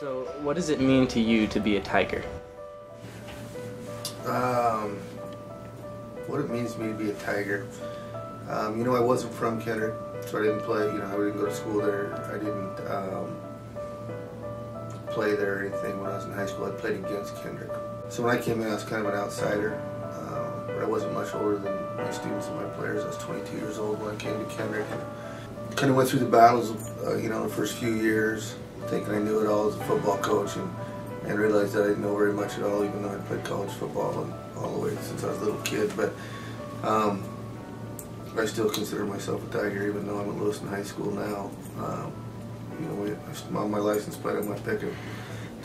So, what does it mean to you to be a Tiger? What it means to me to be a Tiger. You know, I wasn't from Kendrick, so I didn't play, I didn't go to school there. I didn't play there or anything when I was in high school. I played against Kendrick. So when I came in, I was kind of an outsider, but I wasn't much older than my students and my players. I was 22 years old when I came to Kendrick. And kind of went through the battles, the first few years, thinking I knew it all as a football coach, and realized that I didn't know very much at all, even though I played college football and all the way since I was a little kid. But I still consider myself a Tiger, even though I'm at Lewiston High School now. On my license plate I might pick a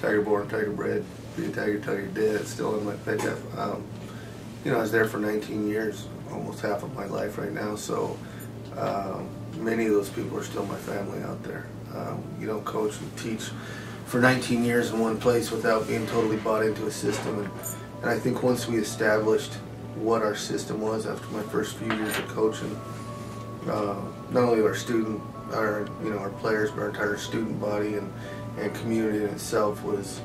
Tiger born, Tiger bred, be a Tiger, Tiger dead. It's still in my pickup. I was there for 19 years, almost half of my life right now. So many of those people are still my family out there. You don't coach and teach for 19 years in one place without being totally bought into a system. And I think once we established what our system was after my first few years of coaching, not only our players, but our entire student body and community in itself was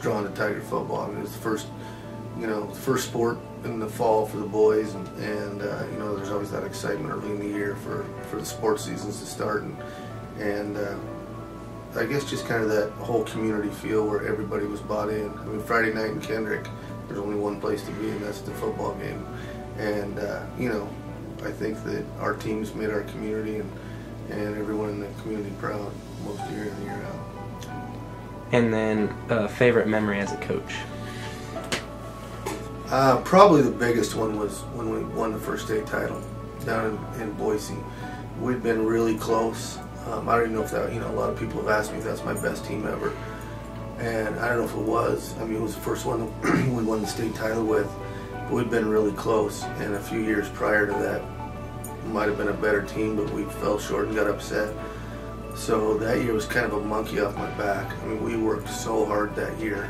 drawn to Tiger football. I mean, it was the first sport in the fall for the boys, and there's always that excitement early in the year for the sports seasons to start, and I guess just kind of that whole community feel where everybody was bought in. I mean, Friday night in Kendrick, there's only one place to be, and that's the football game. And I think that our teams made our community and everyone in the community proud most year in and year out. And then favorite memory as a coach? Probably the biggest one was when we won the first state title down in Boise. We'd been really close. I don't even know if that, a lot of people have asked me if that's my best team ever. And I don't know if it was. I mean, it was the first one that we won the state title with, but we'd been really close. And a few years prior to that, might have been a better team, but we fell short and got upset. So that year was kind of a monkey off my back. I mean, we worked so hard that year.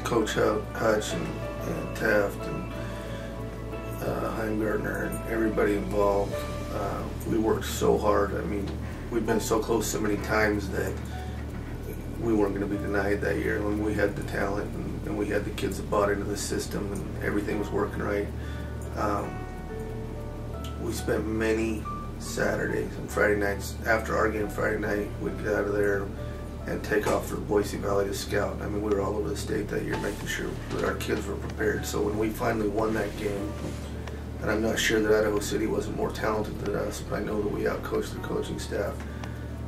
Coach Hutch and Taft and Heimgartner and everybody involved, we worked so hard. I mean, we'd been so close so many times that we weren't going to be denied that year. When we had the talent and we had the kids that bought into the system and everything was working right. We spent many Saturdays and Friday nights, after our game Friday night, we'd get out of there and take off for Boise Valley to scout. I mean, we were all over the state that year making sure that our kids were prepared. So when we finally won that game, and I'm not sure that Idaho City wasn't more talented than us, but I know that we outcoached the coaching staff.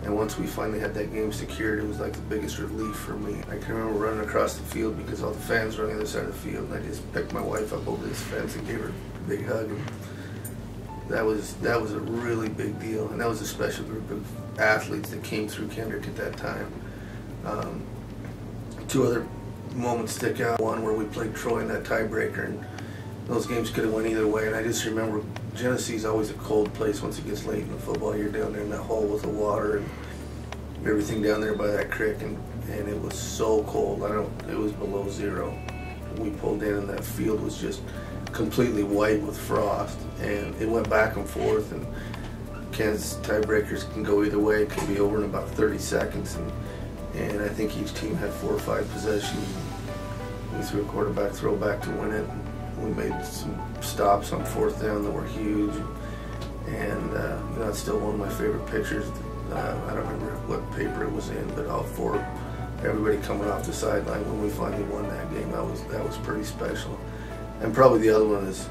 And once we finally had that game secured, it was like the biggest relief for me. I can remember running across the field because all the fans were on the other side of the field, and I just picked my wife up over this fence and gave her a big hug. And that was a really big deal, and that was a special group of athletes that came through Kendrick at that time. Two other moments stick out. One where we played Troy in that tiebreaker, and those games could have went either way. And I just remember Genesee's always a cold place once it gets late in the football year down there in that hole with the water and everything down there by that creek, and it was so cold. It was below zero. We pulled in and that field was just completely white with frost, and it went back and forth, and Kansas tiebreakers can go either way. It can be over in about 30 seconds, and I think each team had 4 or 5 possessions. We threw a quarterback throwback to win it. We made some stops on 4th down that were huge, and it's still one of my favorite pictures. I don't remember what paper it was in, but everybody coming off the sideline when we finally won that game. That was pretty special. And probably the other one is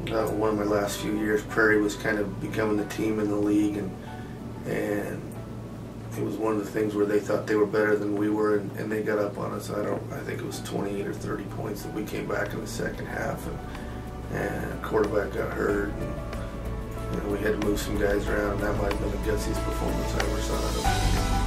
one of my last few years. Prairie was kind of becoming the team in the league, and it was one of the things where they thought they were better than we were, and they got up on us. I think it was 28 or 30 points that we came back in the second half, and quarterback got hurt, and we had to move some guys around, and that might have been the gutsiest performance I ever saw out of them.